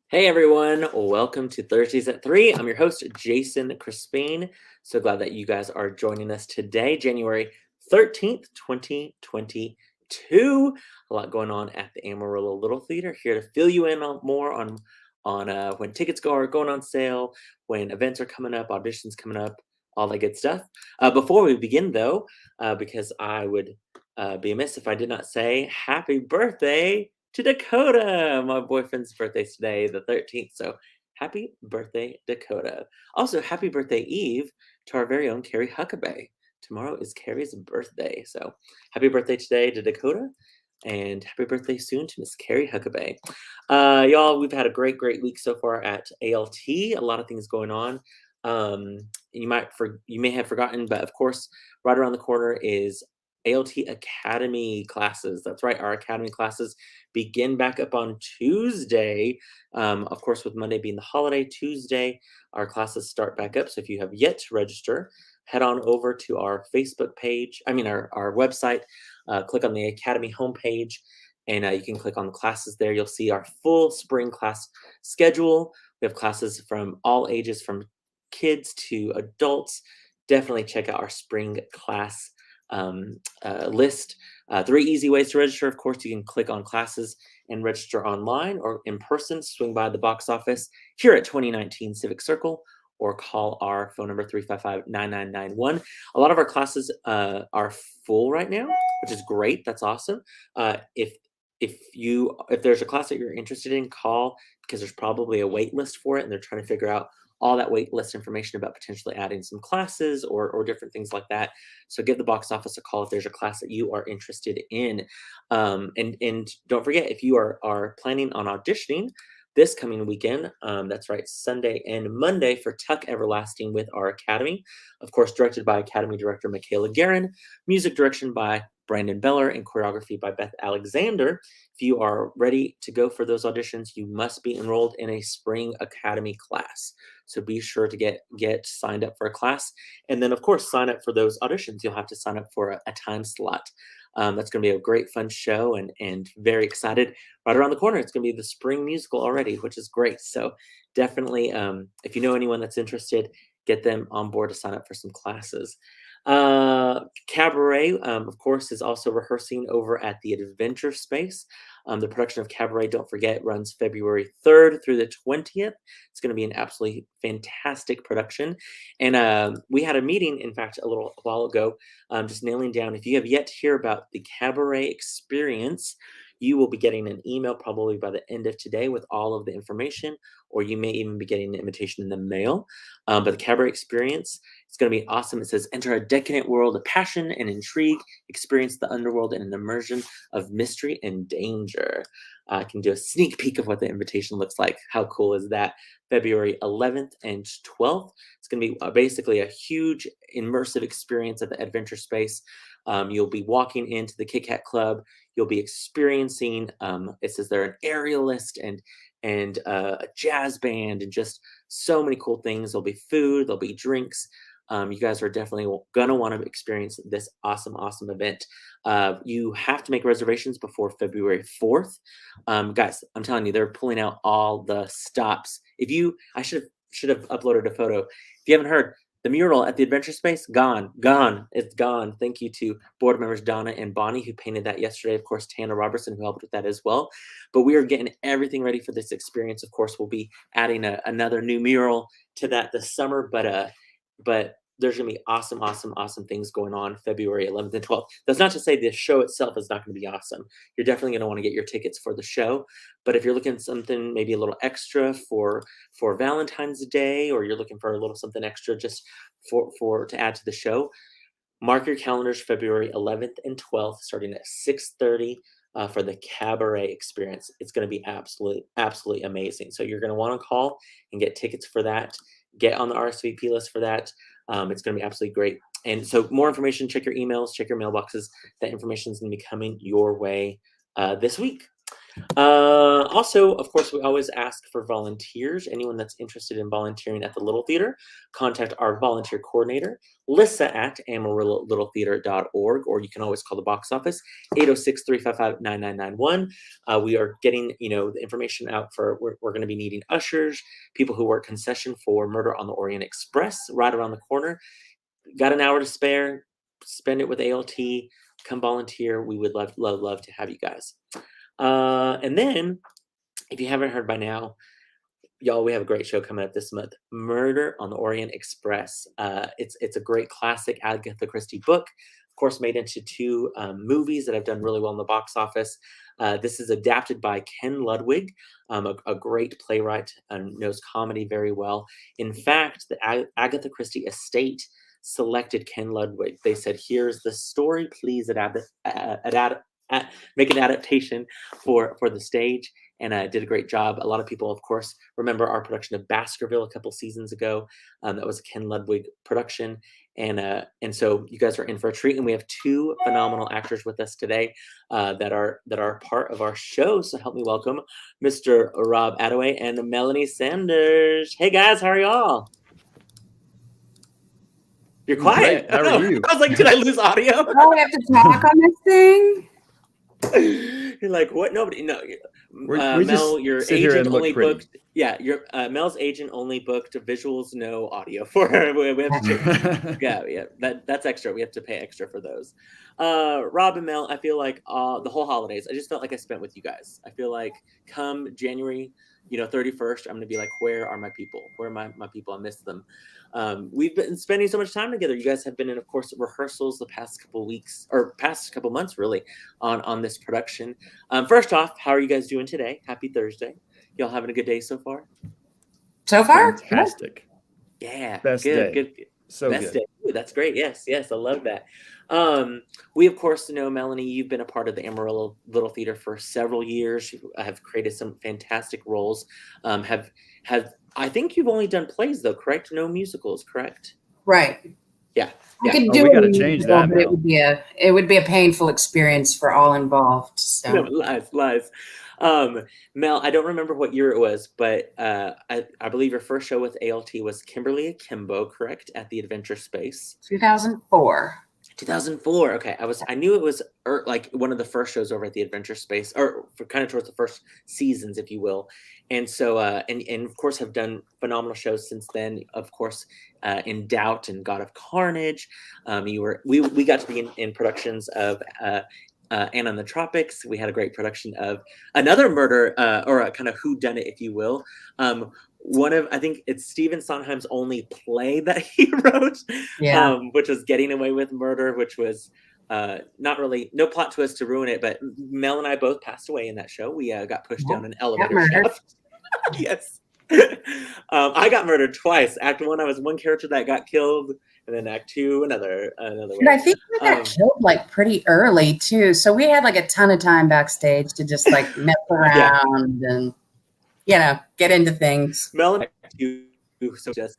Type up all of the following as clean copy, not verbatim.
Hey everyone, welcome to Thursdays at 3. I'm your host, Jason Crespin. So glad that you guys are joining us today, January 13th, 2022. A lot going on at the Amarillo Little Theater. Here to fill you in on more on when tickets are going on sale, when events are coming up, auditions coming up, all that good stuff. Before we begin, though, because I would be amiss if I did not say happy birthday to Dakota. My boyfriend's birthday's today, the 13th. So happy birthday, Dakota. Also, happy birthday Eve to our very own Carrie Huckabee. Tomorrow is Carrie's birthday. So happy birthday today to Dakota. And happy birthday soon to Miss Carrie Huckabee. Y'all, we've had a great week so far at ALT. A lot of things going on. You may have forgotten, but of course, right around the corner is ALT Academy classes. That's right, our Academy classes begin back up on Tuesday. Of course, with Monday being the holiday, Tuesday, our classes start back up. So if you have yet to register, head on over to our Facebook page, our website, click on the Academy homepage, and you can click on the classes there. You'll see our full spring class schedule. We have classes from all ages, from kids to adults. Definitely check out our spring class list. 3 easy ways to register. Of course, you can click on classes and register online or in person. Swing by the box office here at 2019 Civic Circle or call our phone number 355-9991. A lot of our classes are full right now, which is great. That's awesome. If there's a class that you're interested in, call, because there's probably a wait list for it and they're trying to figure out all that wait list information about potentially adding some classes or different things like that. So give the box office a call if there's a class that you are interested in. And don't forget, if you are planning on auditioning this coming weekend, that's right, Sunday and Monday, for Tuck Everlasting with our Academy. Of course, directed by Academy Director Michaela Guerin, music direction by Brandon Beller, and choreography by Beth Alexander. If you are ready to go for those auditions, you must be enrolled in a Spring Academy class. So be sure to get signed up for a class. And then, of course, sign up for those auditions. You'll have to sign up for a time slot. That's going to be a great, fun show, and very excited. Right around the corner, it's going to be the spring musical already, which is great. So definitely, if you know anyone that's interested, get them on board to sign up for some classes. Cabaret, of course, is also rehearsing over at the Adventure Space. The production of Cabaret, don't forget, runs February 3rd through the 20th. It's going to be an absolutely fantastic production. And we had a meeting, in fact, a little while ago, just nailing down, if you have yet to hear about the Cabaret experience, you will be getting an email probably by the end of today with all of the information, or you may even be getting an invitation in the mail. But the Cabaret experience, it's going to be awesome. It says, enter a decadent world of passion and intrigue, experience the underworld in an immersion of mystery and danger. I can do a sneak peek of what the invitation looks like. How cool is that? February 11th and 12th. It's going to be basically a huge immersive experience at the Adventure Space. You'll be walking into the Kit Kat Club. You'll be experiencing, it says they're an aerialist and a jazz band and just so many cool things. There'll be food, there'll be drinks. You guys are definitely going to want to experience this awesome event. You have to make reservations before February 4th. Guys, I'm telling you, they're pulling out all the stops. I should have uploaded a photo. If you haven't heard, the mural at the Adventure Space, gone. It's gone. Thank you to board members Donna and Bonnie, who painted that yesterday. Of course, Tana Robertson, who helped with that as well. But we are getting everything ready for this experience. Of course, we'll be adding another new mural to that this summer, but there's going to be awesome things going on February 11th and 12th. That's not to say the show itself is not going to be awesome. You're definitely going to want to get your tickets for the show. But if you're looking at something maybe a little extra for Valentine's Day, or you're looking for a little something extra just to add to the show, mark your calendars February 11th and 12th, starting at 6:30 for the Cabaret experience. It's going to be absolutely amazing. So you're going to want to call and get tickets for that. Get on the RSVP list for that. It's going to be absolutely great. And so more information, check your emails, check your mailboxes. That information is going to be coming your way this week. Also, of course, we always ask for volunteers. Anyone that's interested in volunteering at the Little Theater, contact our volunteer coordinator, Lissa at amarillo-littletheater.org, or you can always call the box office, 806-355-9991. We are getting, the information out for, we're going to be needing ushers, people who work concession for Murder on the Orient Express right around the corner. Got an hour to spare, spend it with ALT, come volunteer. We would love to have you guys. And then, if you haven't heard by now, y'all, we have a great show coming up this month, Murder on the Orient Express. It's a great classic Agatha Christie book, of course, made into 2 movies that have done really well in the box office. This is adapted by Ken Ludwig, a great playwright, knows comedy very well. In fact, the Agatha Christie estate selected Ken Ludwig. They said, here's the story, please make an adaptation for the stage, and did a great job. A lot of people, of course, remember our production of Baskerville a couple seasons ago. That was a Ken Ludwig production, and so you guys are in for a treat. And we have 2 phenomenal actors with us today that are part of our show. So help me welcome Mr. Rob Attaway and Melanie Sanders. Hey guys, how are y'all? You're quiet. Great. How are you? I was like, did I lose audio? Oh, we have to talk on this thing? You're like, what? Nobody, no. We Mel, just your sit here agent and look only pretty. booked. Yeah, your Mel's agent only booked visuals, no audio for her. We have to, yeah, that's extra. We have to pay extra for those. Rob and Mel, I feel like the whole holidays, I just felt like I spent with you guys. I feel like come January, 31st, I'm gonna be like, where are my people? Where are my people? I miss them. We've been spending so much time together. You guys have been in, of course, rehearsals the past couple weeks, or past couple months, really, on this production. First off, how are you guys doing today? Happy Thursday. Y'all having a good day so far? So far? Fantastic. Yeah. Best good, day. good. So Best good. day. Ooh, that's great. Yes, I love that. We, of course, know, Melanie, you've been a part of the Amarillo Little Theater for several years. You have created some fantastic roles. Have I think you've only done plays, though, correct? No musicals, correct? Right. Yeah. I could Oh, do we a gotta change musical, that, but it Mel. would be a painful experience for all involved. So No, lies. Mel, I don't remember what year it was, but I believe your first show with ALT was Kimberly Akimbo, correct? At the Adventure Space. 2004. 2004. Okay, I knew it was like one of the first shows over at the Adventure Space, or for kind of towards the first seasons, if you will. And so, and of course, have done phenomenal shows since then. Of course, in Doubt and God of Carnage. We got to be in productions of Anna in the Tropics. We had a great production of another murder, or a kind of whodunit, if you will. I think it's Stephen Sondheim's only play that he wrote, Yeah. which was Getting Away with Murder, which was not really, no plot twist to ruin it, but Mel and I both passed away in that show. We got pushed down an elevator shaft. Yes. I got murdered twice. Act 1, I was one character that got killed, and then Act 2, another And way. I think we got killed like pretty early too. So we had like a ton of time backstage to just like mess around and get into things. Mel and Act 2, so just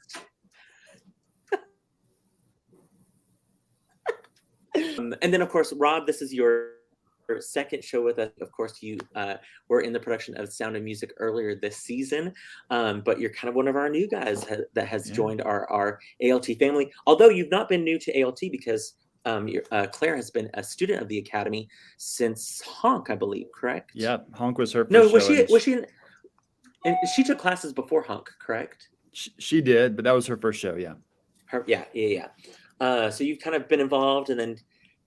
and then, of course, Rob, this is your second show with us. Of course, you were in the production of Sound of Music earlier this season, but you're kind of one of our new guys that has joined our ALT family. Although you've not been new to ALT, because Claire has been a student of the Academy since Honk, I believe, correct? Yeah, Honk was her first No, show. She took classes before Honk, correct? She did, but that was her first show, yeah. So you've kind of been involved, and then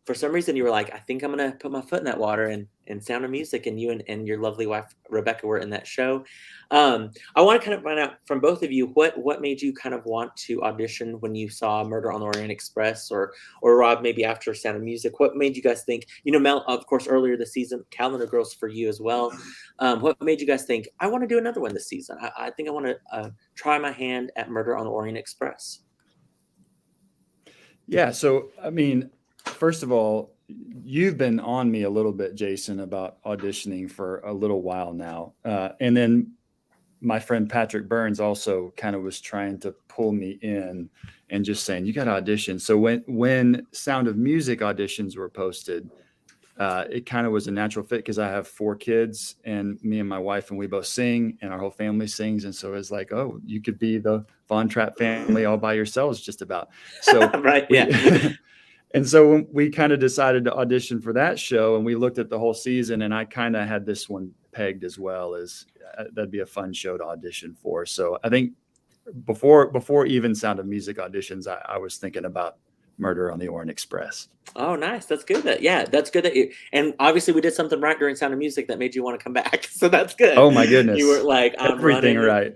for some reason you were like, I think I'm gonna put my foot in that water and Sound of Music, and you and your lovely wife Rebecca were in that show. I want to kind of find out from both of you what made you kind of want to audition when you saw Murder on the Orient Express, or Rob, maybe after Sound of Music. What made you guys think, Mel, of course, earlier this season, Calendar Girls for you as well. What made you guys think, I want to do another one this season? I think I want to try my hand at Murder on the Orient Express. Yeah, so I mean, first of all, you've been on me a little bit, Jason, about auditioning for a little while now. And then my friend Patrick Burns also kind of was trying to pull me in and just saying, you got to audition. So when Sound of Music auditions were posted, it kind of was a natural fit because I have 4 kids, and me and my wife, and we both sing, and our whole family sings. And so it's like, oh, you could be the Von Trapp family all by yourselves just about. So Right. Yeah. and so when we kind of decided to audition for that show, and we looked at the whole season, and I kind of had this one pegged as well as that'd be a fun show to audition for. So I think before even Sound of Music auditions, I was thinking about Murder on the Orient Express. Oh, nice. That's good. That's good that and obviously we did something right during Sound of Music that made you want to come back. So that's good. Oh my goodness. You were like, I'm everything running.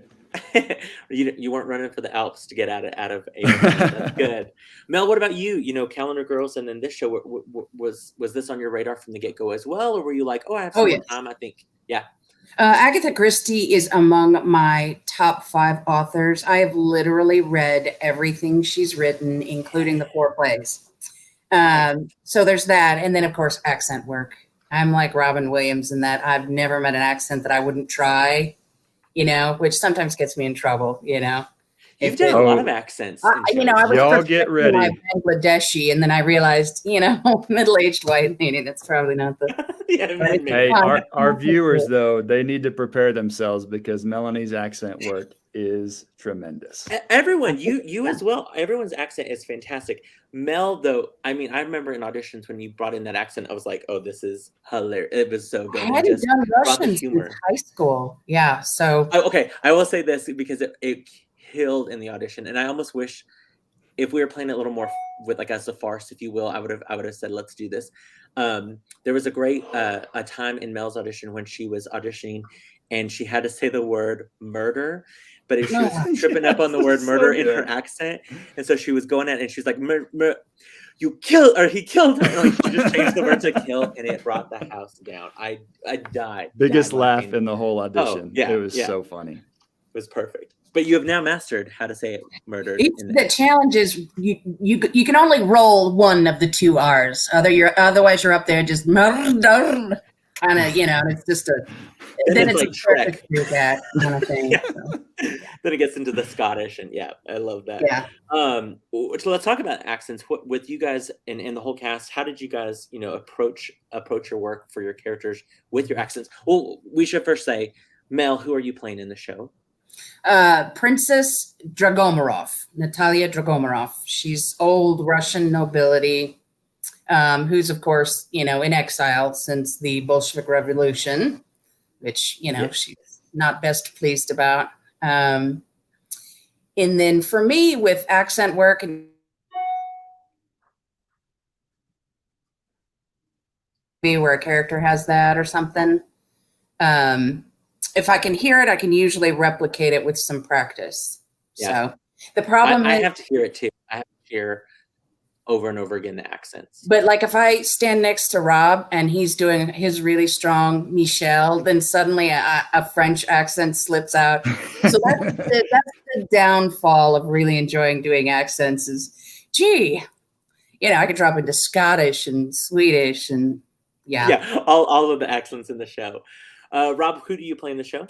right. You weren't running for the Alps to get out of Avon. That's good. Mel, what about you? Calendar Girls, and then this show, was this on your radar from the get-go as well? Or were you like, oh, I have some more time, I think. Yeah. Agatha Christie is among my top 5 authors. I have literally read everything she's written, including the 4 plays. So there's that. And then, of course, accent work. I'm like Robin Williams in that I've never met an accent that I wouldn't try, which sometimes gets me in trouble, You've done a lot of accents. I was y'all get ready. Bangladeshi, and then I realized, middle-aged white lady, that's probably not the... Hey, our viewers, though, they need to prepare themselves because Melanie's accent work is tremendous. Everyone, you as well. Everyone's accent is fantastic. Mel, though, I remember in auditions when you brought in that accent, I was like, oh, this is hilarious. It was so good. I hadn't done Russian since high school. Yeah, so... Okay, I will say this because it killed in the audition, and I almost wish if we were playing it a little more with as a farce, if you will, I would have said, let's do this. There was a great a time in Mel's audition when she was auditioning and she had to say the word murder, but she was tripping up on the word murder in her accent. And so she was going at it and she's like, you killed, or he killed her. Like, she just changed the word to kill, and it brought the house down. I died. Biggest laugh in the whole audition. Oh, yeah, it was so funny. It was perfect. But you have now mastered how to say it, murdered. The challenge is you can only roll one of the 2 R's. Otherwise you're up there just murder, kind of, it's just then it's like a perfect do that kind of thing. Yeah. So. Then it gets into the Scottish, and I love that. Yeah. So let's talk about accents. With you guys and the whole cast, how did you guys, approach your work for your characters with your accents? Well, we should first say, Mel, who are you playing in the show? Princess Dragomirov, Natalia Dragomirov. She's old Russian nobility, who's, of course, in exile since the Bolshevik Revolution, which, she's not best pleased about. And then for me, with accent work, and where a character has that or something, if I can hear it, I can usually replicate it with some practice. Yeah. So the problem I have to hear it too. I have to hear over and over again the accents. But like if I stand next to Rob and he's doing his really strong Michel, then suddenly a French accent slips out. So that's the downfall of really enjoying doing accents is, gee, I could drop into Scottish and Swedish and all of the accents in the show. Rob, who do you play in the show?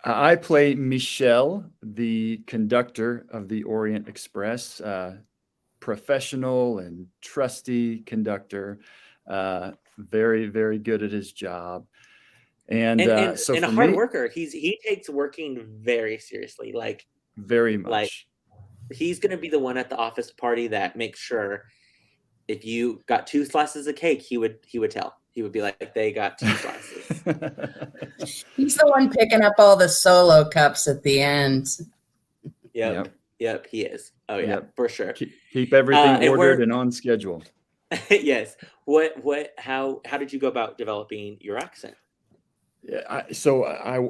I play Michel, the conductor of the Orient Express, professional and trusty conductor, very, very good at his job. And a hard worker. He takes working very seriously, very much. Like he's going to be the one at the office party that makes sure if you got 2 slices of cake, he would tell. He would be like, they got 2 slices. He's the one picking up all the solo cups at the end. Yep, he is. Oh yeah, for sure. Keep everything ordered and on schedule. Yes. How did you go about developing your accent? Yeah,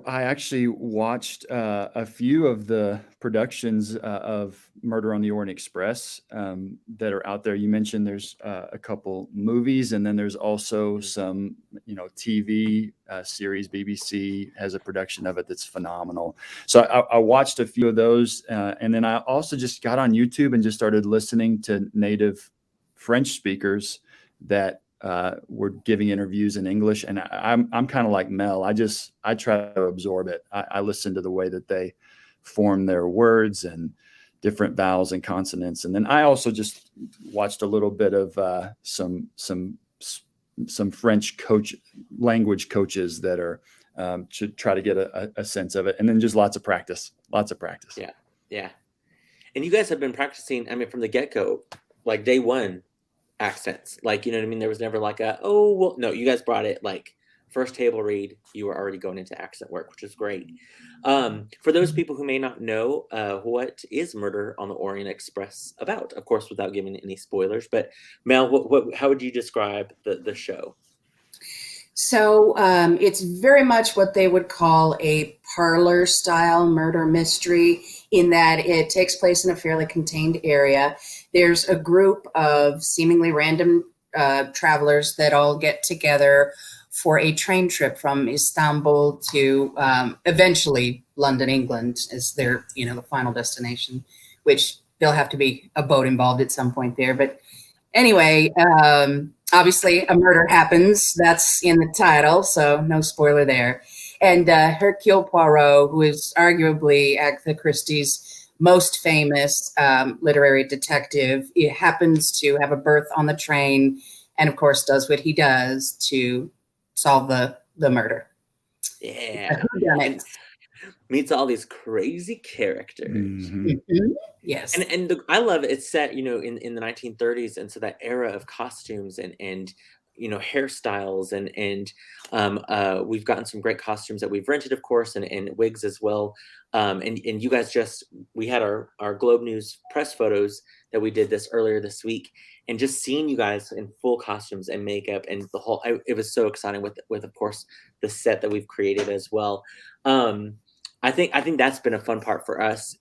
I actually watched a few of the productions of Murder on the Orient Express that are out there. You mentioned there's a couple movies, and then there's also some TV series. BBC has a production of it that's phenomenal. So I watched a few of those, and then I also just got on YouTube and just started listening to native French speakers that were giving interviews in English, and I'm kind of like Mel. I try to absorb it. I listen to the way that they form their words and different vowels and consonants, and then I also just watched a little bit of some some French language coaches that are to try to get a sense of it, and then just lots of practice. Yeah, yeah. And you guys have been practicing. I mean, from the get-go, like day one, accents. Like, you know what I mean? There was never like no. You guys brought it like first table read. You were already going into accent work, which is great. For those people who may not know, what is Murder on the Orient Express about? Of course, without giving any spoilers. But Mel, how would you describe the show? So it's very much what they would call a parlor style murder mystery, in that it takes place in a fairly contained area. There's a group of seemingly random travelers that all get together for a train trip from Istanbul to eventually London, England, as their, the final destination, which there'll have to be a boat involved at some point there. But anyway, obviously a murder happens. That's in the title, so no spoiler there. And Hercule Poirot, who is arguably Agatha Christie's most famous literary detective, it happens to have a berth on the train, and of course does what he does to solve the murder. Yeah. And meets all these crazy characters. Mm-hmm. Yes. And I love it. It's set, in the 1930s, and so that era of costumes and hairstyles and we've gotten some great costumes that we've rented, of course, and wigs as well. And you guys we had our Globe News press photos that we did this earlier this week, and just seeing you guys in full costumes and makeup and it was so exciting with of course the set that we've created as well. I think that's been a fun part for us,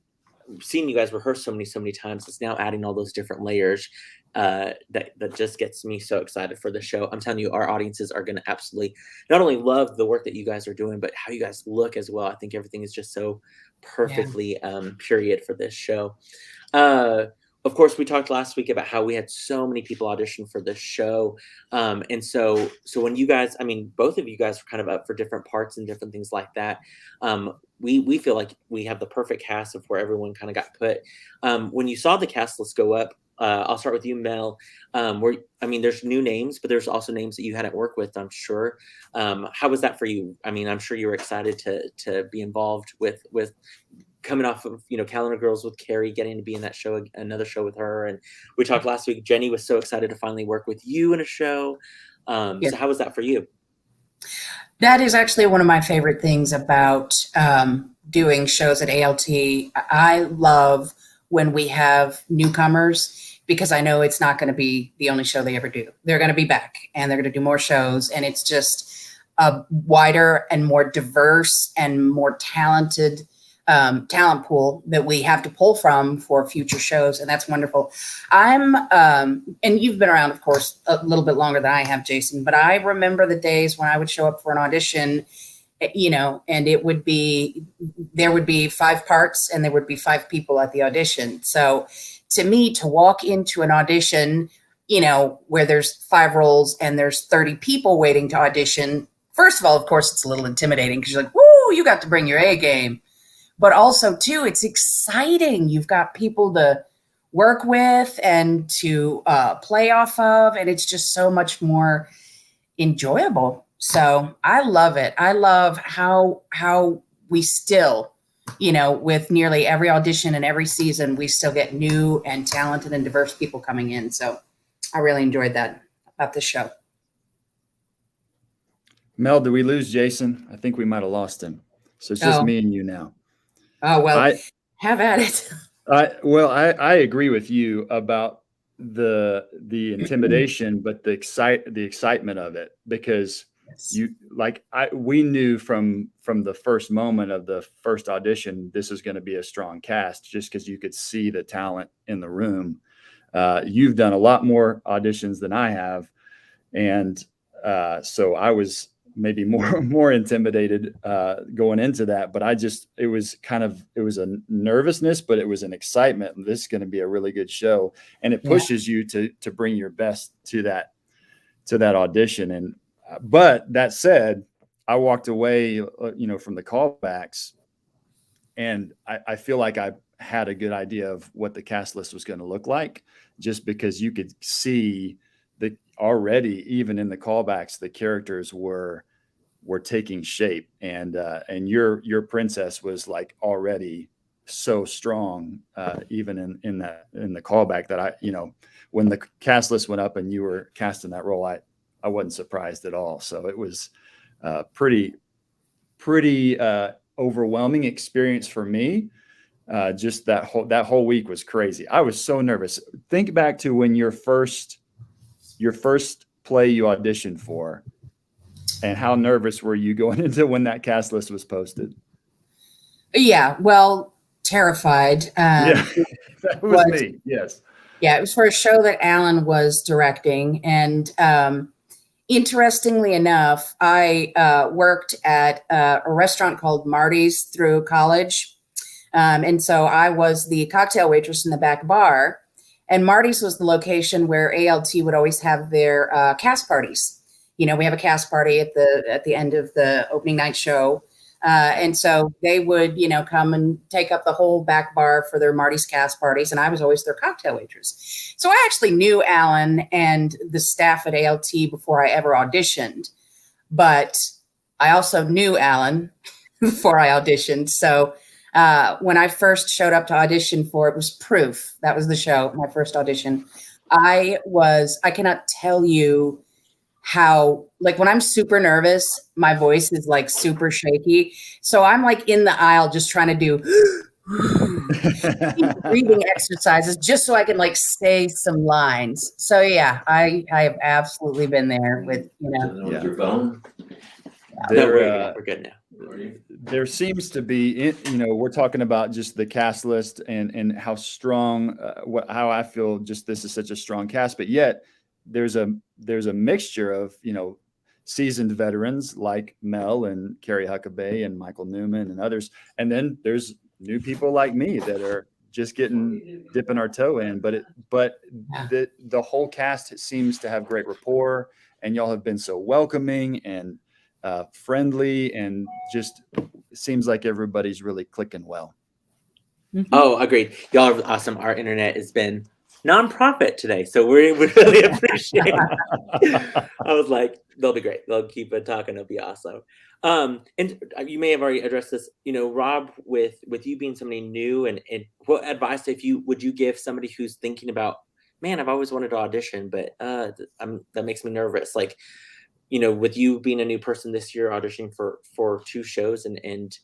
seeing you guys rehearse so many times. It's now adding all those different layers that just gets me so excited for the show. I'm telling you, our audiences are going to absolutely not only love the work that you guys are doing, but how you guys look as well. I think everything is just so perfectly period for this show. Of course, we talked last week about how we had so many people audition for this show. And so when you guys, I mean, both of you guys were kind of up for different parts and different things like that. We feel like we have the perfect cast of where everyone kind of got put. When you saw the cast, let's go up. I'll start with you, Mel. There's new names, but there's also names that you hadn't worked with, I'm sure. How was that for you? I mean, I'm sure you were excited to be involved with coming off of, Calendar Girls with Carrie, getting to be in that show, another show with her. And we talked last week, Jenny was so excited to finally work with you in a show. So how was that for you? That is actually one of my favorite things about doing shows at ALT. I love when we have newcomers, because I know it's not going to be the only show they ever do. They're going to be back, and they're going to do more shows, and it's just a wider and more diverse and more talented talent pool that we have to pull from for future shows. And that's wonderful. And you've been around, of course, a little bit longer than I have, Jason, but I remember the days when I would show up for an audition, and there would be 5 parts and there would be 5 people at the audition. So to me, to walk into an audition, where there's 5 roles and there's 30 people waiting to audition, first of all, of course, it's a little intimidating, because you're like, woo, you got to bring your A game. But also, too, it's exciting. You've got people to work with and to play off of, and it's just so much more enjoyable. So I love it. I love how we still, with nearly every audition and every season, we still get new and talented and diverse people coming in. So I really enjoyed that about this show. Mel, did we lose Jason? I think we might have lost him. So it's just me and you now. Oh, well, have at it. I agree with you about the intimidation, but the excitement of it, because we knew from the first moment of the first audition, this is going to be a strong cast, just because you could see the talent in the room. You've done a lot more auditions than I have. And so I was maybe more intimidated going into that, but it was a nervousness, but it was an excitement. This is going to be a really good show, and it pushes you to bring your best to that audition. And but that said, I walked away, from the callbacks, and I feel like I had a good idea of what the cast list was going to look like, just because you could see already, even in the callbacks, the characters were taking shape, and your princess was like already so strong, even in the callback, that when the cast list went up and you were cast in that role, I wasn't surprised at all. So it was pretty overwhelming experience for me. Just that whole week was crazy. I was so nervous. Think back to when your first play you auditioned for, and how nervous were you going into when that cast list was posted? Yeah, well, terrified. Yeah, that was me. Yes. Yeah, it was for a show that Alan was directing. And interestingly enough, I worked at a restaurant called Marty's through college. And so I was the cocktail waitress in the back bar. And Marty's was the location where ALT would always have their cast parties. We have a cast party at the end of the opening night show. And so they would, come and take up the whole back bar for their Marty's cast parties. And I was always their cocktail waitress. So I actually knew Alan and the staff at ALT before I ever auditioned. But I also knew Alan before I auditioned. So when I first showed up to audition for it, was Proof. That was the show, my first audition. I cannot tell you how, like, when I'm super nervous, my voice is like super shaky. So I'm like in the aisle just trying to do breathing exercises just so I can like say some lines. So yeah, I have absolutely been there with, With your phone. We're good now. There seems to be, we're talking about just the cast list and how strong, how I feel just this is such a strong cast, but yet there's a mixture of, seasoned veterans like Mel and Carrie Huckabee and Michael Newman and others. And then there's new people like me that are just dipping our toe in, but the whole cast seems to have great rapport, and y'all have been so welcoming and friendly, and just seems like everybody's really clicking well. Mm-hmm. Oh, agreed. Y'all are awesome. Our internet has been nonprofit today, so we really appreciate it. I was like, they'll be great. They'll keep it talking. It'll be awesome. And you may have already addressed this, Rob, with you being somebody new, and what advice would you give somebody who's thinking about, man, I've always wanted to audition, but that makes me nervous. Like, with you being a new person this year, auditioning for 2 shows and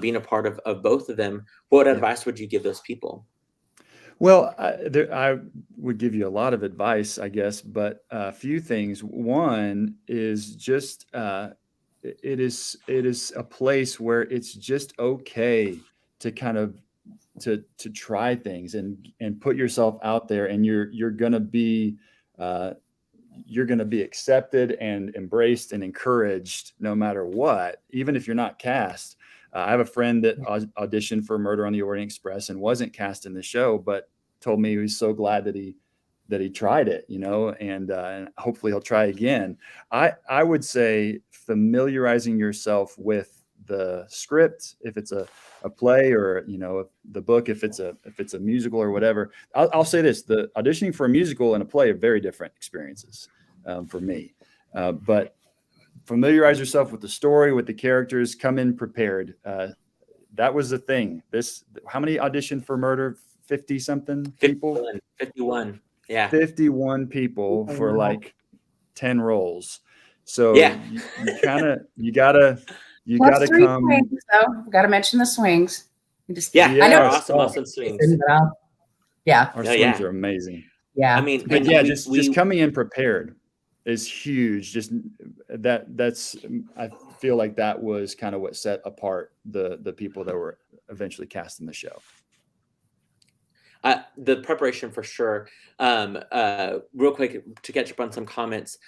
being a part of both of them, what advice would you give those people? Well, I would give you a lot of advice, I guess, but a few things. One is just it is a place where it's just okay to kind of to try things and put yourself out there, and you're gonna be accepted and embraced and encouraged no matter what, even if you're not cast. I have a friend that auditioned for Murder on the Orient Express and wasn't cast in the show, but told me he was so glad that he tried it, and hopefully he'll try again. I would say familiarizing yourself with the script, if it's a play, or the book, if it's a musical or whatever. I'll say this: the auditioning for a musical and a play are very different experiences for me, but familiarize yourself with the story, with the characters, come in prepared. That was the thing. How many auditioned for Murder? 50 something people? 51. Yeah. 51 people for like 10 roles. So yeah, you gotta come. Swings, though. Gotta mention the swings. I know. Awesome swings. Yeah. Our swings are amazing. Yeah. I mean, but yeah, just coming in prepared is huge. Just that's I feel like that was kind of what set apart the people that were eventually cast in the show. The preparation for sure. Real quick to catch up on some comments.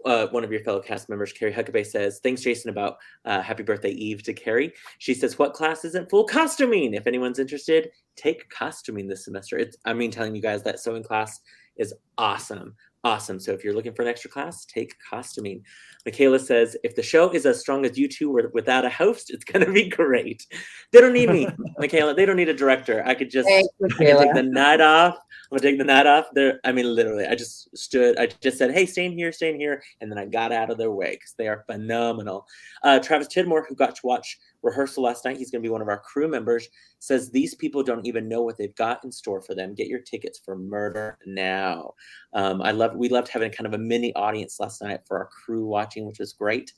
One of your fellow cast members, Carrie Huckabee, says, thanks, Jason, about Happy Birthday Eve to Carrie. She says, what class isn't full costuming? If anyone's interested, take costuming this semester. I'm telling you guys that sewing class is awesome. Awesome. So if you're looking for an extra class, take costuming. Michaela says, if the show is as strong as you two were without a host, it's going to be great. They don't need me, Michaela. They don't need a director. I can take the night off. I'm going to take the night off there. I mean, literally, I just said, hey, stay in here. And then I got out of their way because they are phenomenal. Travis Tidmore, who got to watch rehearsal last night, he's going to be one of our crew members, says these people don't even know what they've got in store for them. Get your tickets for Murder now. We loved having kind of a mini audience last night for our crew watching, which was great.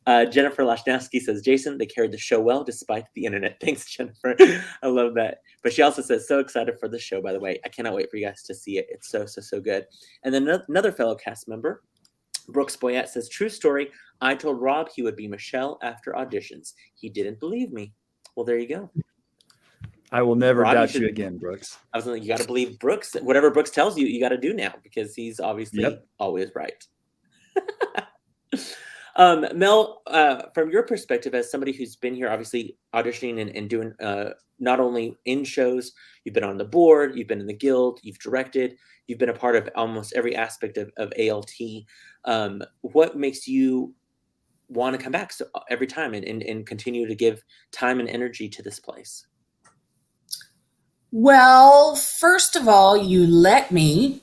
Jennifer Lashnowski says, Jason, they carried the show well despite the internet. Thanks, Jennifer. I love that. But she also says, so excited for the show, by the way. I cannot wait for you guys to see it. It's so good. And then another fellow cast member, Brooks Boyette, says, true story. I told Rob he would be Michelle after auditions. He didn't believe me. Well, there you go. I will never doubt you again, Brooks. I was like, you got to believe Brooks. Whatever Brooks tells you, you got to do now because he's obviously always right. Mel, from your perspective as somebody who's been here, obviously auditioning and doing not only in shows, you've been on the board, you've been in the guild, you've directed, you've been a part of almost every aspect of ALT. What makes you want to come back every time and continue to give time and energy to this place? Well, first of all, you let me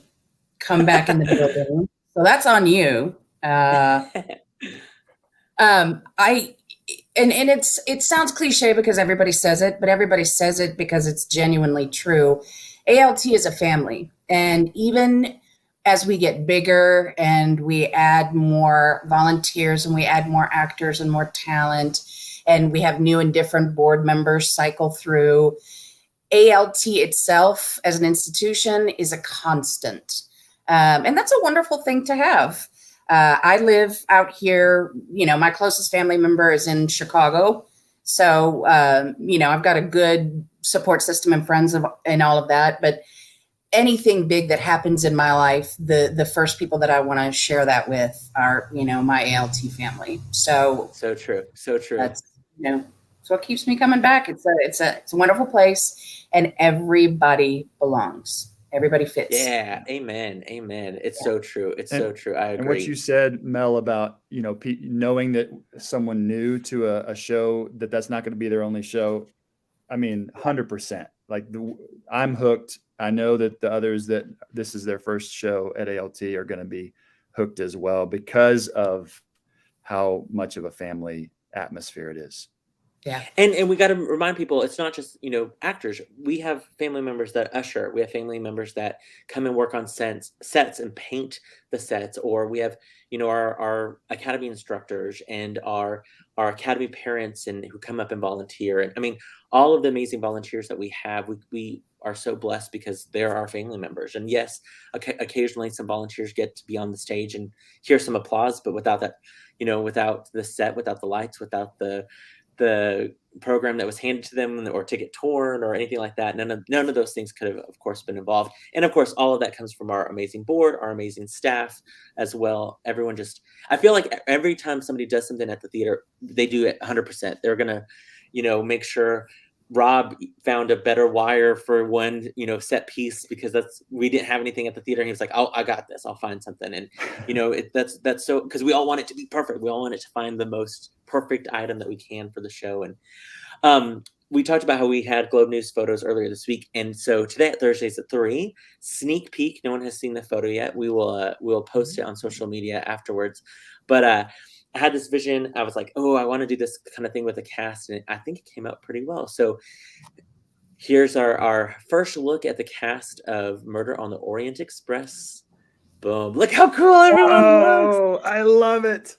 come back in the building, so that's on you. It sounds cliche because everybody says it, but everybody says it because it's genuinely true. ALT is a family, and even as we get bigger and we add more volunteers and we add more actors and more talent, and we have new and different board members cycle through, ALT itself as an institution is a constant. And that's a wonderful thing to have. I live out here, my closest family member is in Chicago. So, I've got a good support system and friends and all of that. But anything big that happens in my life, the first people that I want to share that with are, my ALT family. So true. That's, so it keeps me coming back. It's a wonderful place, and everybody belongs. Everybody fits. Yeah. Amen. It's so true. So true. I agree. And what you said, Mel, about, knowing that someone new to a show, that's not going to be their only show. I mean, 100%. Like I'm hooked. I know that the others that this is their first show at ALT are going to be hooked as well because of how much of a family atmosphere it is. Yeah. And we got to remind people, it's not just, actors. We have family members that usher. We have family members that come and work on sets and paint the sets. Or we have, our academy instructors and our academy parents and who come up and volunteer. And I mean, all of the amazing volunteers that we have, we are so blessed because they're our family members. And yes, occasionally some volunteers get to be on the stage and hear some applause, but without that, without the set, without the lights, without the program that was handed to them or ticket torn or anything like that. None of those things could have, of course, been involved. And of course, all of that comes from our amazing board, our amazing staff as well. Everyone I feel like every time somebody does something at the theater, they do it 100%. They're going to, make sure Rob found a better wire for one, set piece because we didn't have anything at the theater. And he was like, "Oh, I got this. I'll find something." And that's so because we all want it to be perfect. We all want it to find the most perfect item that we can for the show. And we talked about how we had Globe News photos earlier this week, and so today at Thursdays at 3, sneak peek. No one has seen the photo yet. We'll post it on social media afterwards, but. I had this vision. I was like, oh, I want to do this kind of thing with the cast. And I think it came out pretty well. So here's our first look at the cast of Murder on the Orient Express. Boom. Look how cool everyone looks. Oh, I love it.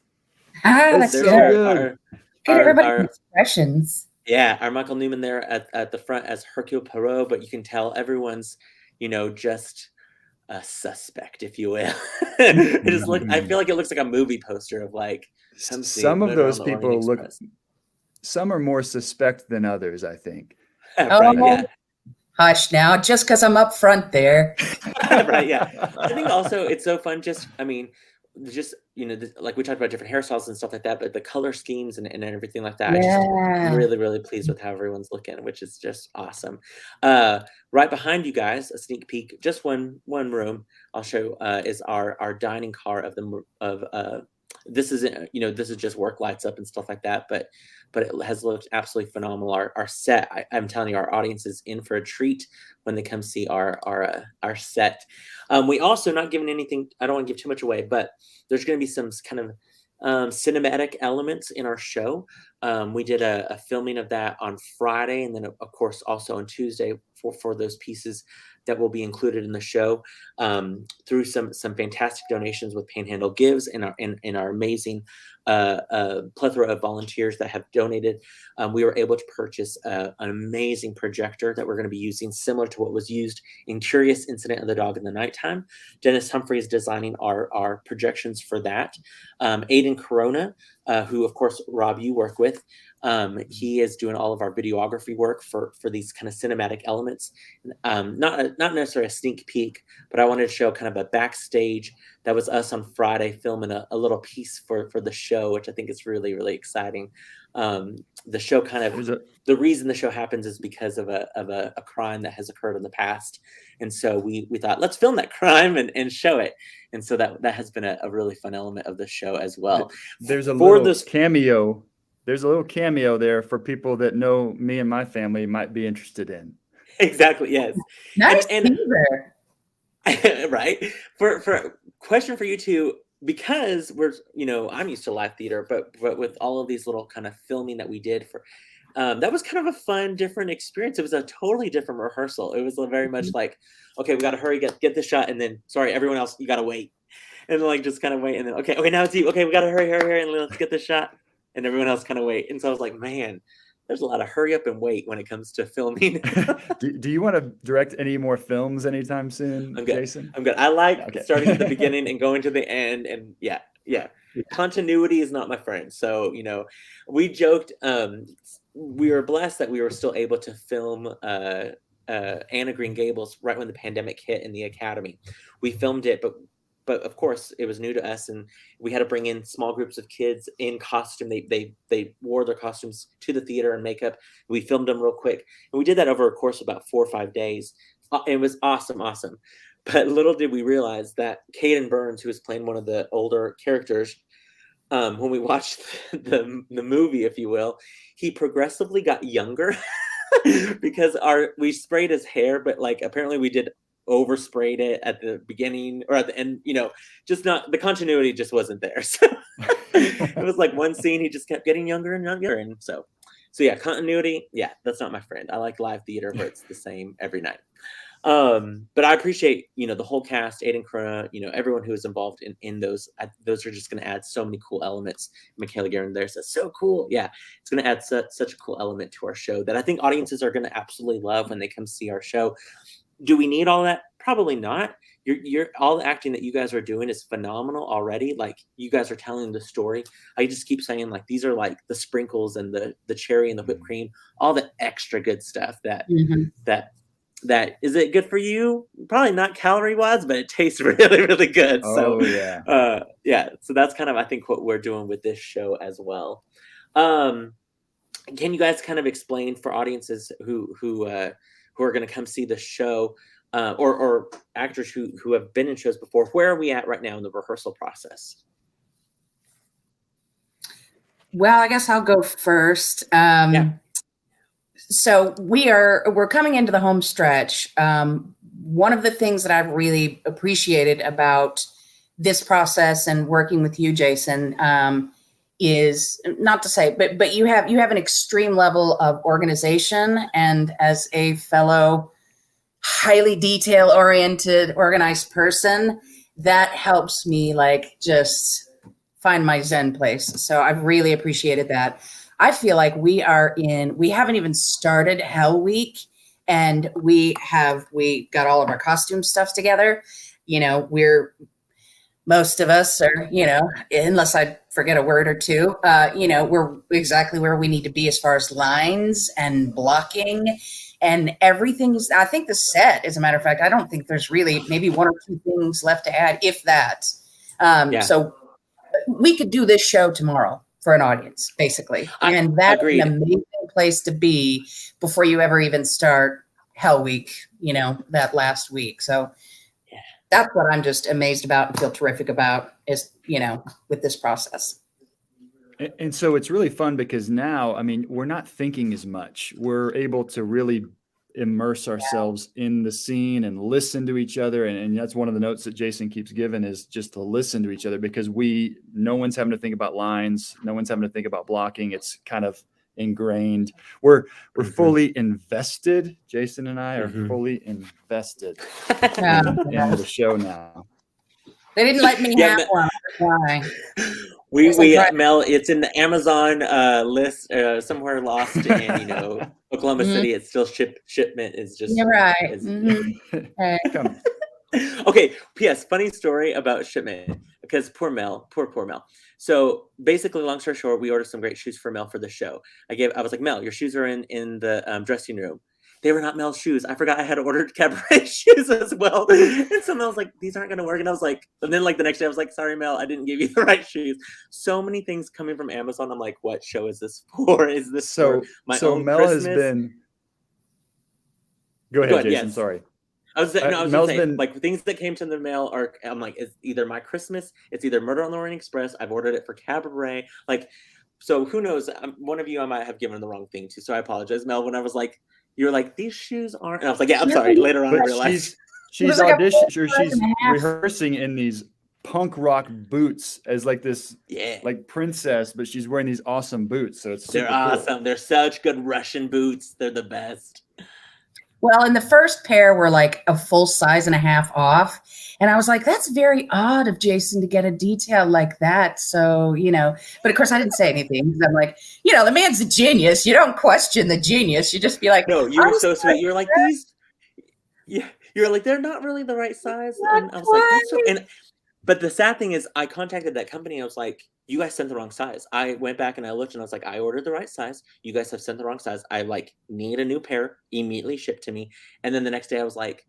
That's so good. Get everybody's expressions. Yeah, our Michael Newman there at the front as Hercule Poirot, but you can tell everyone's, just a suspect, if you will. I feel like it looks like a movie poster of like some of those people look. Some are more suspect than others, I think. Right, yeah. Hush now, just because I'm up front there. Right, yeah. I think also it's so fun. just, like we talked about different hairstyles and stuff like that, but the color schemes and everything like that, I'm Yeah. really, really pleased with how everyone's looking, which is just awesome. Right behind you guys, a sneak peek, just one room I'll show, is our dining car this isn't, this is just work lights up and stuff like that, but it has looked absolutely phenomenal. Our set, I'm telling you, our audience is in for a treat when they come see our set. We also, not giving anything, I don't want to give too much away, but there's going to be some kind of cinematic elements in our show. We did a filming of that on Friday, and then of course also on Tuesday for those pieces that will be included in the show, through some fantastic donations with Panhandle Gives and our amazing plethora of volunteers that have donated. We were able to purchase an amazing projector that we're going to be using, similar to what was used in Curious Incident of the Dog in the Nighttime. Dennis Humphrey is designing our projections for that. Aiden Corona, who of course, Rob, you work with, he is doing all of our videography work for these kind of cinematic elements. Not necessarily a sneak peek, but I wanted to show kind of a backstage. That was us on Friday filming a little piece for the show, which I think is really, really exciting. The show the reason the show happens is because of a crime that has occurred in the past. And so we thought, let's film that crime and show it. And so that has been a really fun element of the show as well. There's a little cameo. There's a little cameo there for people that know me and my family might be interested in. Exactly. Yes. Nice. Right. For question for you two, because we're, I'm used to live theater, but with all of these little kind of filming that we did for, that was kind of a fun, different experience. It was a totally different rehearsal. It was very much like, okay, we got to hurry, get the shot. And then, sorry, everyone else, you got to wait. And like, just kind of wait. And then, okay, now it's you. Okay, we got to hurry, and let's get the shot. And everyone else kind of wait. And so I was like, man, there's a lot of hurry up and wait when it comes to filming. Do you want to direct any more films anytime soon, Jason? I'm good. I like starting at the beginning and going to the end. And yeah. Continuity is not my friend. So, we joked, we were blessed that we were still able to film Anna Green Gables right when the pandemic hit in the Academy. We filmed it, but of course it was new to us, and we had to bring in small groups of kids in costume. They wore their costumes to the theater and makeup. We filmed them real quick, and we did that over a course of about 4 or 5 days. It was awesome. But little did we realize that Caden Burns, who was playing one of the older characters, when we watched the movie, if you will, he progressively got younger because we sprayed his hair, but like apparently we did oversprayed it at the beginning or at the end, just not, the continuity just wasn't there. So it was like one scene, he just kept getting younger and younger. And so yeah, continuity. Yeah, that's not my friend. I like live theater where it's the same every night. But I appreciate, the whole cast, Aiden Corona, everyone who is involved in those. Those are just going to add so many cool elements. Michaela Guerin there says, so cool. Yeah, it's going to add such a cool element to our show that I think audiences are going to absolutely love when they come see our show. Do we need all that? Probably not. You're all the acting that you guys are doing is phenomenal already. Like, you guys are telling the story. I just keep saying, like, these are like the sprinkles and the cherry and the whipped cream, all the extra good stuff that is it good for you? Probably not calorie wise, but it tastes really, really good. Oh, so yeah. So that's kind of, I think, what we're doing with this show as well. Can you guys kind of explain for audiences who are going to come see the show, or actors who have been in shows before, where are we at right now in the rehearsal process? Well, I guess I'll go first. So we're coming into the home stretch. One of the things that I've really appreciated about this process and working with you, Jason, is not to say, but you have an extreme level of organization, and as a fellow highly detail-oriented, organized person, that helps me like just find my Zen place. So I've really appreciated that. I feel like we haven't even started Hell Week, and we got all of our costume stuff together. Most of us are, unless I forget a word or two, we're exactly where we need to be as far as lines and blocking and everything. I think the set, as a matter of fact, I don't think there's really maybe 1 or 2 things left to add, if that. Yeah. So we could do this show tomorrow for an audience, basically. And that's agreed. an amazing place to be before you ever even start Hell Week, that last week. So that's what I'm just amazed about and feel terrific about is, with this process. And so it's really fun because now, I mean, we're not thinking as much. We're able to really immerse ourselves in the scene and listen to each other. And that's one of the notes that Jason keeps giving is just to listen to each other because no one's having to think about lines. No one's having to think about blocking. It's kind of ingrained. We're fully invested. Jason and I are fully invested in the show now. They didn't let me have one. Why? We Mel, it's in the Amazon list somewhere lost in Oklahoma City. It's still shipment is just. You're right. Okay. P.S. Funny story about shipment because poor Mel. So basically, long story short, we ordered some great shoes for Mel for the show. I was like, Mel, your shoes are in the dressing room. They were not Mel's shoes. I forgot I had ordered cabaret shoes as well. And so Mel was like, these aren't going to work. And I was like, and then like the next day I was like, sorry, Mel, I didn't give you the right shoes. So many things coming from Amazon. I'm like, what show is this for? Is this for my own Mel Christmas? Has been, go ahead, Jason, yes. sorry. I was just saying, like things that came to the mail are, I'm like, it's either my Christmas, it's either Murder on the Orient Express. I've ordered it for cabaret. Like, so who knows? One of you I might have given the wrong thing to. So I apologize, Mel, when I was like, you were like, these shoes aren't. And I was like, yeah, I'm sorry. Later on, I realized she's auditioning or she's rehearsing in these punk rock boots as like this, like princess, but she's wearing these awesome boots. So they're awesome. Cool. They're such good Russian boots. They're the best. Well, in the first pair were like a full size and a half off. And I was like, that's very odd of Jason to get a detail like that. So, but of course I didn't say anything because I'm like, the man's a genius. You don't question the genius. You just be like, no, you were so sweet. You're like, you're like, they're not really the right size. And I was like, that's so, but the sad thing is I contacted that company. I was like, you guys sent the wrong size. I went back and I looked and I was like, I ordered the right size. You guys have sent the wrong size. I need a new pair, immediately shipped to me. And then the next day I was like,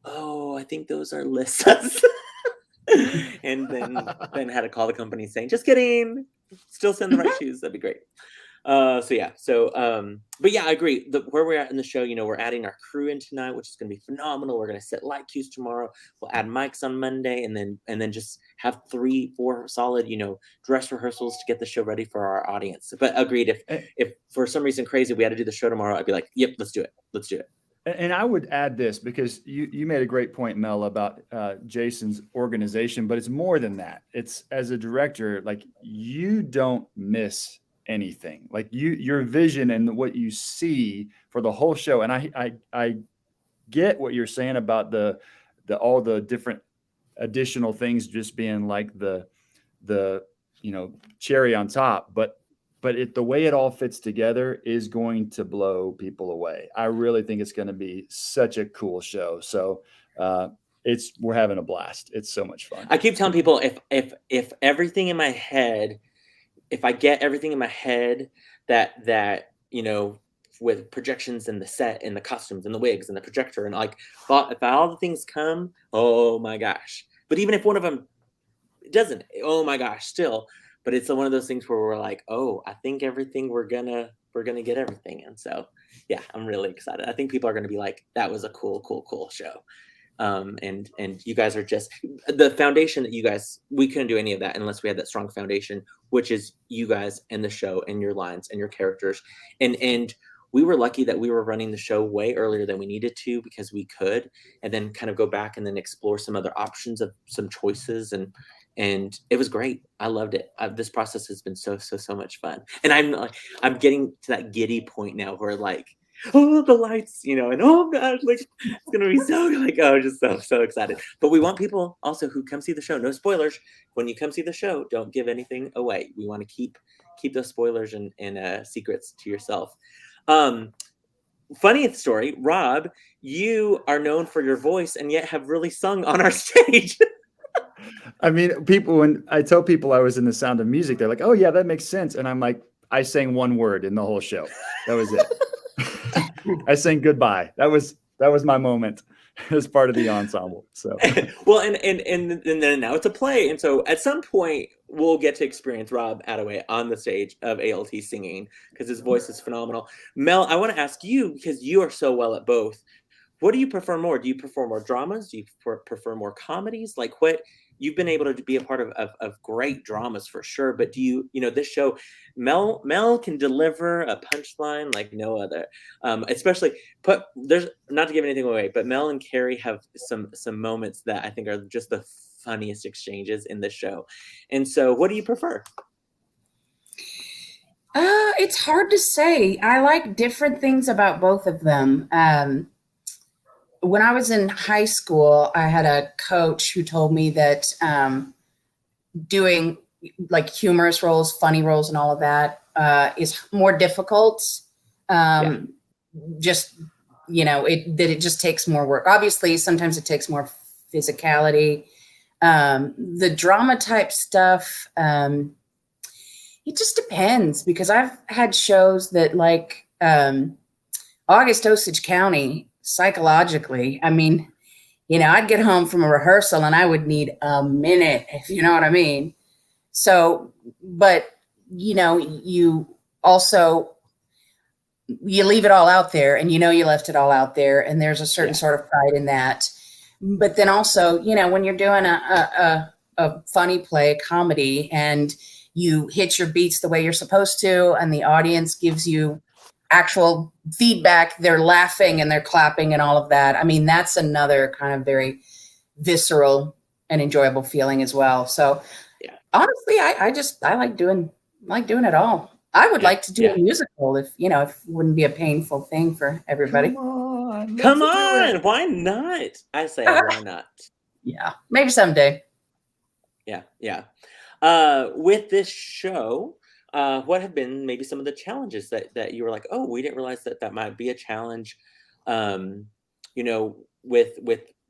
oh, I think those are Lissa's. And then had to call the company saying, just kidding. Still send the right shoes. That'd be great. But yeah, I agree. Where we're at in the show, we're adding our crew in tonight, which is going to be phenomenal. We're going to set light cues tomorrow. We'll add mics on Monday, and then just have 3-4 solid, dress rehearsals to get the show ready for our audience. But agreed, if for some reason crazy we had to do the show tomorrow, I'd be like, yep, let's do it. And I would add this because you made a great point, Mel, about Jason's organization, but it's more than that. It's as a director, like you don't miss anything. Like your vision and what you see for the whole show. And I get what you're saying about the all the different additional things just being like the cherry on top, but the way it all fits together is going to blow people away. I really think it's going to be such a cool show. So we're having a blast. It's so much fun. I keep telling people if everything in my head, if I get everything in my head that with projections and the set and the costumes and the wigs and the projector and if all the things come, oh my gosh. But even if one of them doesn't, oh my gosh, still. But it's one of those things where we're like, oh, I think everything we're gonna get everything. And so yeah, I'm really excited. I think people are gonna be like, that was a cool show. And you guys are just the foundation that you guys, we couldn't do any of that unless we had that strong foundation, which is you guys and the show and your lines and your characters. And we were lucky that we were running the show way earlier than we needed to because we could, and then kind of go back and then explore some other options of some choices. And it was great. I loved it. This process has been so much fun. And I'm getting to that giddy point now where oh, the lights, and oh gosh, it's gonna be so just so excited. But we want people also who come see the show. No spoilers. When you come see the show, don't give anything away. We want to keep those spoilers and secrets to yourself. Funny story, Rob, you are known for your voice and yet have really sung on our stage. I mean, when I tell people I was in The Sound of Music, they're like, oh yeah, that makes sense. And I'm like, I sang one word in the whole show. That was it. I sang goodbye. That was my moment. as part of the ensemble. So Well, and then now it's a play, and so at some point we'll get to experience Rob Attaway on the stage of ALT singing, because his voice is phenomenal. Mel, I want to ask you, because you are so well at both. What do you prefer more? Do you prefer more dramas? Do you prefer more comedies? Like, what you've been able to be a part of great dramas for sure, but do you, this show, Mel can deliver a punchline like no other. Especially there's, not to give anything away, but Mel and Carrie have some moments that I think are just the funniest exchanges in the show. And so what do you prefer? It's hard to say. I like different things about both of them. When I was in high school, I had a coach who told me that doing like humorous roles, funny roles, and all of that is more difficult. Just, it just takes more work. Obviously, sometimes it takes more physicality. The drama type stuff, it just depends, because I've had shows that, like August Osage County, psychologically, I mean, I'd get home from a rehearsal and I would need a minute, if you know what I mean. So, but, you also, you leave it all out there, and you left it all out there, and there's a certain sort of pride in that. But then also, when you're doing a funny play, comedy, and you hit your beats the way you're supposed to, and the audience gives you actual feedback, they're laughing and they're clapping and all of that. I mean, that's another kind of very visceral and enjoyable feeling as well. So honestly, I like doing it all. I would like to do a musical if it wouldn't be a painful thing for everybody. Come on. Why not? I say why not? Yeah, maybe someday. Yeah. With this show, what have been maybe some of the challenges that you were like, oh, we didn't realize that might be a challenge? With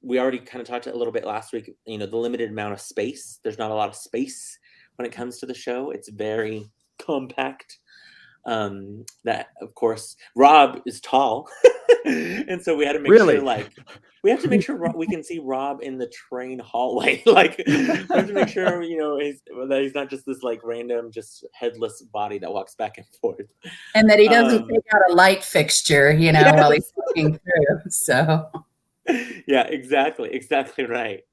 we already kind of talked a little bit last week, the limited amount of space. There's not a lot of space when it comes to the show. It's very compact. That, of course, Rob is tall. And so we had to make sure, we have to make sure we can see Rob in the train hallway. We have to make sure, that he's not just this random, just headless body that walks back and forth. And that he doesn't take out a light fixture, while he's walking through. So. Yeah, exactly right.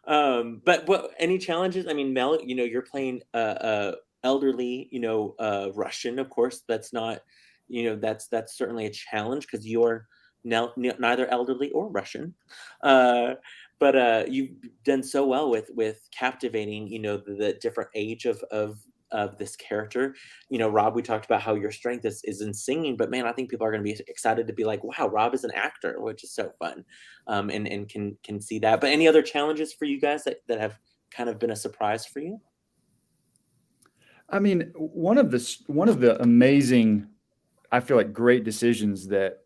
But any challenges? I mean, Mel, you're playing elderly, Russian, of course. That's not, that's certainly a challenge, because you're neither elderly or Russian. But you've done so well with captivating, the different age of this character. Rob, we talked about how your strength is in singing, but man, I think people are going to be excited to be like, wow, Rob is an actor, which is so fun. And can see that. But any other challenges for you guys that have kind of been a surprise for you? I mean, one of the amazing, I feel like, great decisions that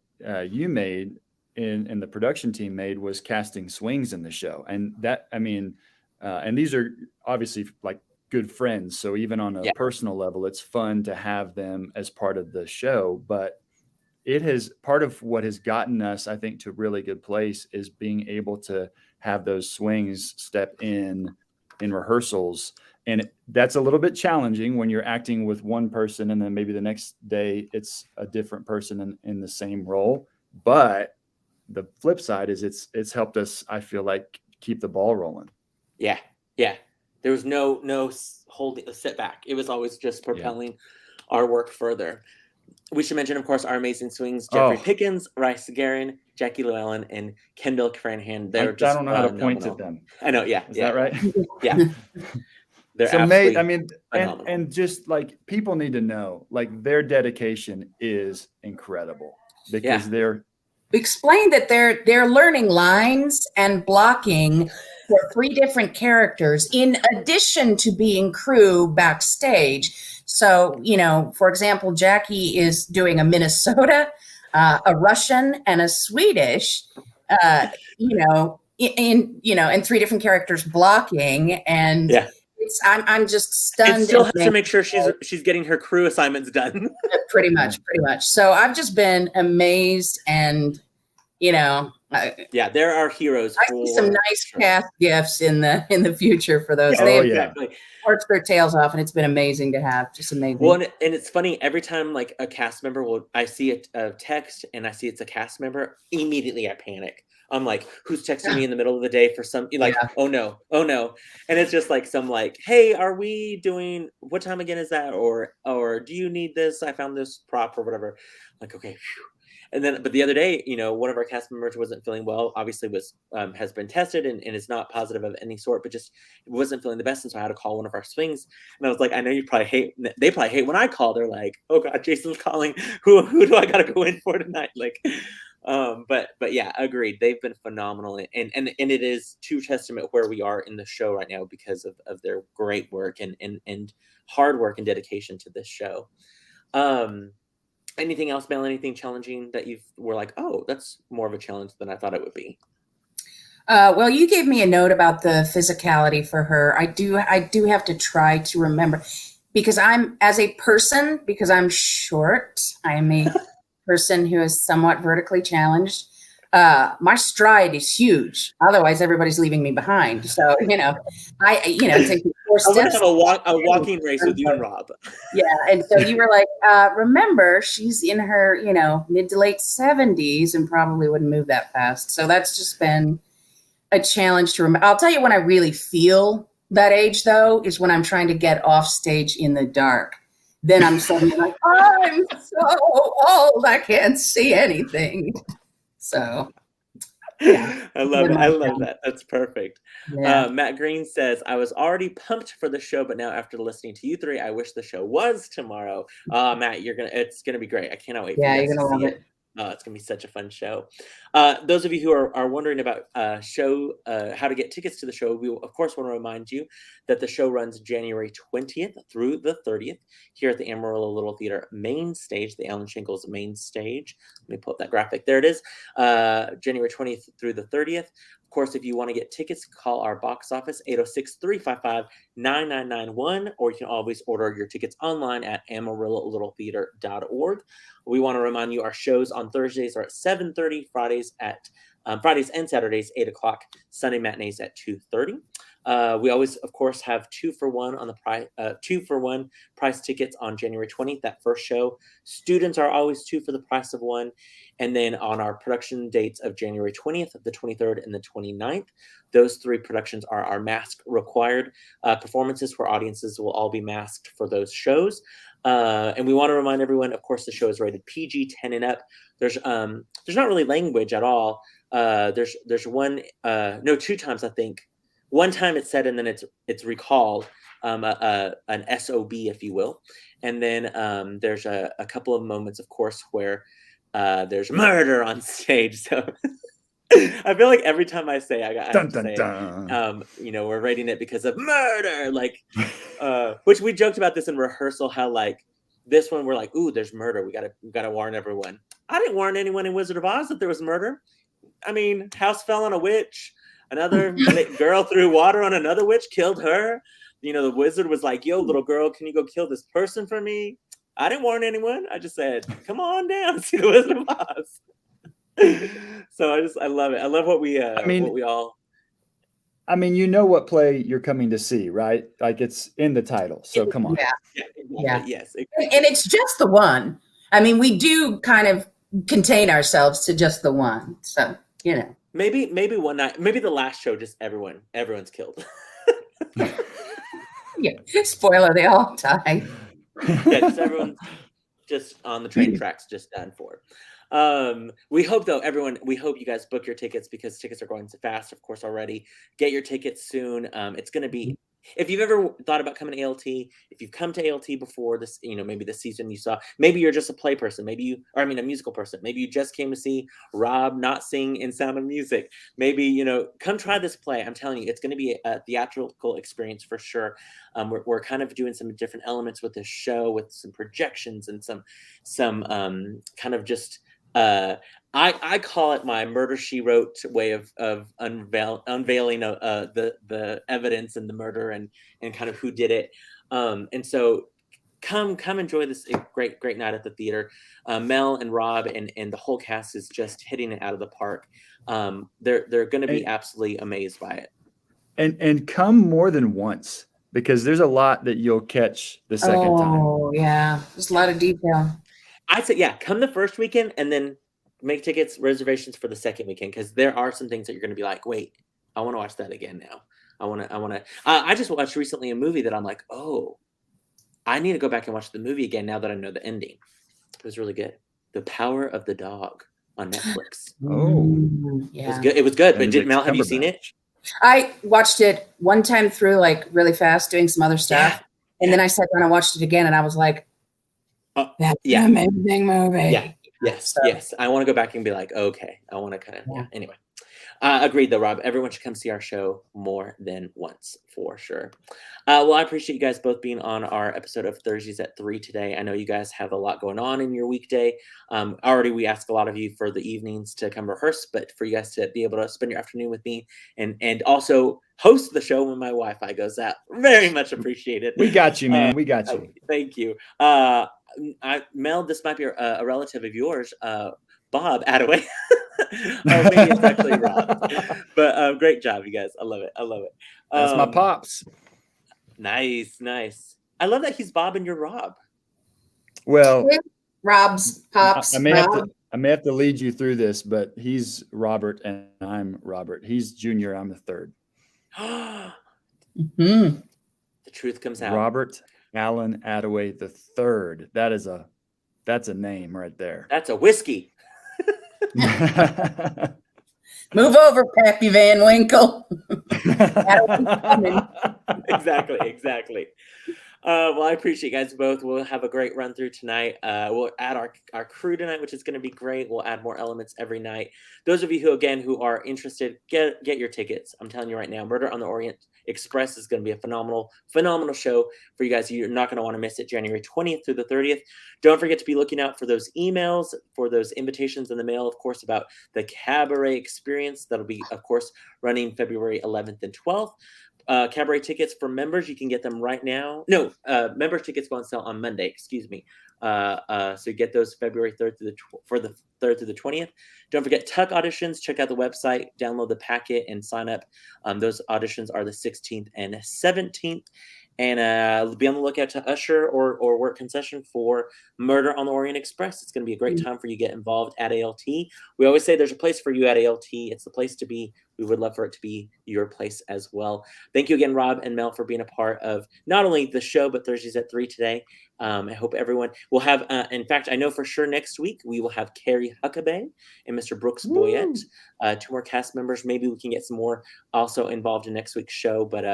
you made and the production team made was casting swings in the show. And that, I mean, and these are obviously like good friends. So even on a personal level, it's fun to have them as part of the show. But part of what has gotten us, I think, to a really good place is being able to have those swings step in rehearsals. And that's a little bit challenging when you're acting with one person and then maybe the next day it's a different person in the same role. But the flip side is it's helped us, I feel like, keep the ball rolling. Yeah. There was no holding a setback. It was always just propelling our work further. We should mention, of course, our amazing swings: Jeffrey Pickens, Rice Guerin, Jackie Llewellyn, and Kendall Cranhan. I don't know how to point to them. I know, yeah. Is that right? Yeah. They're so I mean, and just like, people need to know, like, their dedication is incredible, because they're explain that they're learning lines and blocking for 3 different characters in addition to being crew backstage. So, for example, Jackie is doing a Minnesota, a Russian, and a Swedish, in 3 different characters blocking. And I'm just stunned. And still has to make sure she's getting her crew assignments done. Pretty much. So I've just been amazed and you know, Yeah, there are heroes I see some for nice sure. cast gifts in the future for those. Yeah, They have exactly. worked their tails off, and it's been amazing to have. Just amazing. Well, and it's funny every time like a cast member I see a text and I see it's a cast member, immediately I panic. I'm like, who's texting me in the middle of the day for some like, Yeah. oh no, and it's just like some like, hey, are we doing what time again is that, or do you need this? I found this prop or whatever. Like, okay, phew. And then, but the other day, one of our cast members wasn't feeling well. Obviously, was has been tested and is not positive of any sort, but just wasn't feeling the best, and so I had to call one of our swings. And I was like, I know you probably hate. They probably hate when I call. They're like, oh God, Jason's calling. Who do I got to go in for tonight? Like, but yeah, agreed. They've been phenomenal, and it is to testament where we are in the show right now because of their great work and hard work and dedication to this show. Anything else, Mel? Anything challenging that were like, oh, that's more of a challenge than I thought it would be? Well, you gave me a note about the physicality for her. I do have to try to remember because as a person, because I'm short, I'm a person who is somewhat vertically challenged. My stride is huge. Otherwise, everybody's leaving me behind. So, taking 4 I want steps. to have a walking race with you and Rob. Yeah. And so you were like, remember, she's in her, mid to late 70s and probably wouldn't move that fast. So that's just been a challenge to remember. I'll tell you when I really feel that age, though, is when I'm trying to get off stage in the dark. Then I'm suddenly like, I'm so old, I can't see anything. So, yeah. I love it. I love that. That's perfect. Yeah. Matt Green says, I was already pumped for the show, but now after listening to you three, I wish the show was tomorrow. Matt, it's gonna be great. I cannot wait for Yeah, you you're guys going to to see love it. it. It's gonna be such a fun show. Those of you who are wondering about show how to get tickets to the show, we will, of course, want to remind you that the show runs January 20th through the 30th here at the Amarillo Little Theater main stage, the Alan Shingles main stage. Let me pull up that graphic. There it is. January 20th through the 30th. Of course, if you want to get tickets, call our box office 806-355-9991, or you can always order your tickets online at amarillolittletheater.org. We want to remind you our shows on Thursdays are at 7:30, Fridays and Saturdays 8 o'clock, Sunday matinees at 2:30. We always, of course, have 2-for-1 on the price 2-for-1 price tickets on January 20th. That first show, students are always 2 for the price of 1. And then on our production dates of January 20th, the 23rd, and the 29th, those 3 productions are our mask required performances where audiences will all be masked for those shows. And we want to remind everyone, of course, the show is rated PG-10 and up. There's not really language at all. There's 2 times, I think. One time it's said and then it's recalled, an SOB, if you will. And then there's a couple of moments, of course, where there's murder on stage. So I feel like every time I say I have to say it, we're rating it because of murder, like which we joked about this in rehearsal, how like this one we're like, ooh, there's murder, we gotta warn everyone. I didn't warn anyone in Wizard of Oz that there was murder. I mean, house fell on a witch, another girl threw water on another witch, killed her. The wizard was like, yo, little girl, can you go kill this person for me? I didn't warn anyone. I just said, come on down, see the Wizard of Oz. So I love it. I love what we all. I mean, you know what play you're coming to see, right? Like it's in the title. So come on. Yeah. Yes. And it's just the one. I mean, we do kind of contain ourselves to just the one. So, Maybe one night, maybe the last show, just everyone's killed. Yeah. Spoiler, they all die. Yeah, just everyone's just on the train tracks, just done for. We hope though, everyone, we hope you guys book your tickets because tickets are going so fast, of course, already. Get your tickets soon. It's going to be, if you've ever thought about coming to ALT, if you've come to ALT before this, maybe the season you saw, maybe you're just a play person, a musical person. Maybe you just came to see Rob not sing in Sound of Music. Maybe, come try this play. I'm telling you, it's going to be a theatrical experience for sure. We're kind of doing some different elements with this show, with some projections and some kind of just, I call it my Murder She Wrote way of unveiling the evidence and the murder and kind of who did it. And so come enjoy this great night at the theater. Mel and Rob and the whole cast is just hitting it out of the park. They're going to be absolutely amazed by it. And come more than once, because there's a lot that you'll catch the second time. Oh, yeah. There's a lot of detail. I'd say, yeah, come the first weekend and then make reservations for the second weekend, because there are some things that you're going to be like, wait, I want to watch that again now. I just watched recently a movie that I'm like, oh, I need to go back and watch the movie again now that I know the ending. It was really good. The Power of the Dog on Netflix. Oh, yeah. It was good. But Mel, have you seen it? I watched it one time through, like really fast, doing some other stuff. And then I sat down and watched it again, and I was like, that's an amazing movie. Yeah. Yes. I want to go back and be like, okay, I want to kind of, anyway. Agreed though, Rob. Everyone should come see our show more than once, for sure. Well, I appreciate you guys both being on our episode of Thursdays at 3 today. I know you guys have a lot going on in your weekday. Already we ask a lot of you for the evenings to come rehearse, but for you guys to be able to spend your afternoon with me and also host the show when my Wi-Fi goes out. Very much appreciated. We got you, man. We got you. Thank you. Mel, this might be a relative of yours, Bob Attaway. Maybe it's actually Rob. But great job, you guys. I love it. That's my pops. Nice. I love that he's Bob and you're Rob. Well, Rob's pops. I may have to lead you through this, but he's Robert and I'm Robert. He's junior. I'm the third. The truth comes out. Robert Allen Attaway the third. That's a name right there. That's a whiskey. Move over, Pappy Van Winkle. Exactly. Well, I appreciate you guys both. We'll have a great run through tonight. We'll add our crew tonight, which is going to be great. We'll add more elements every night. Those of you who are interested, get your tickets. I'm telling you right now, Murder on the Orient Express is going to be a phenomenal show for you guys. You're not going to want to miss it. January 20th through the 30th. Don't forget to be looking out for those emails, for those invitations in the mail, of course, about the cabaret experience. That'll be, of course, running February 11th and 12th. Cabaret tickets for members, you can get them right now. No, member tickets go on sale on Monday. Excuse me. So you get those February 3rd for the 3rd through the 20th. Don't forget Tuck auditions. Check out the website, download the packet, and sign up. Those auditions are the 16th and 17th. And be on the lookout to usher or work concession for Murder on the Orient Express. It's going to be a great time for you to get involved at ALT. We always say there's a place for you at ALT. It's the place to be. We would love for it to be your place as well. Thank you again, Rob and Mel, for being a part of not only the show, but Thursdays at 3 today. I hope everyone will have, in fact, I know for sure next week we will have Carrie Huckabee and Mr. Brooks Boyette, 2 more cast members. Maybe we can get some more also involved in next week's show, but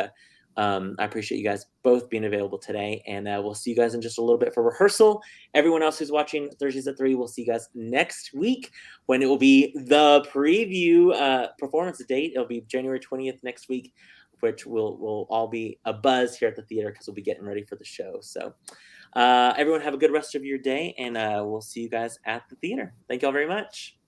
I appreciate you guys both being available today, and we'll see you guys in just a little bit for rehearsal. Everyone else who's watching Thursdays at 3, we'll see you guys next week when it will be the preview performance date. It'll be January 20th next week, which will all be a buzz here at the theater because we'll be getting ready for the show. So everyone have a good rest of your day, and we'll see you guys at the theater. Thank you all very much.